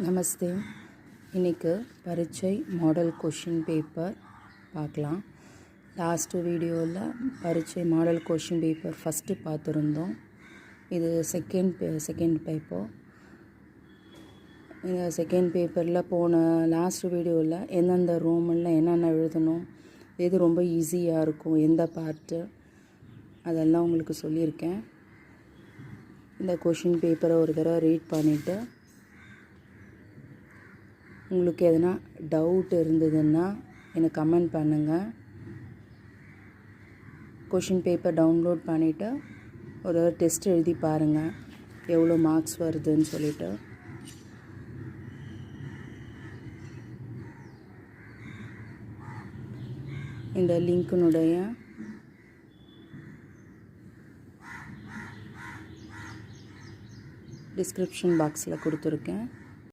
நமஸ்தே. இன்றைக்கு பரீட்சை model question paper பார்க்கலாம். லாஸ்ட்டு வீடியோவில் பரீட்சை மாடல் கொஷின் பேப்பர் ஃபஸ்ட்டு பார்த்துருந்தோம். இது செகண்ட் பேப்பர். இந்த செகண்ட் பேப்பரில் போன லாஸ்ட் வீடியோவில் எந்தெந்த ரோமெல்லாம் என்னென்ன எழுதணும், எது ரொம்ப ஈஸியாக இருக்கும், எந்த பார்ட்டு, அதெல்லாம் உங்களுக்கு சொல்லியிருக்கேன். இந்த கொஷின் பேப்பரை ஒரு தடவை ரீட் பண்ணிவிட்டு உங்களுக்கு எதனா டவுட் இருந்ததுன்னா எனக்கு கமெண்ட் பண்ணுங்கள். கொஷின் பேப்பர் டவுன்லோட் பண்ணிவிட்டு ஒரு டெஸ்ட் எழுதி பாருங்கள் எவ்வளோ மார்க்ஸ் வருதுன்னு சொல்லிவிட்டு. இந்த லிங்க்கினுடைய டிஸ்கிரிப்ஷன் பாக்ஸில் கொடுத்துருக்கேன்.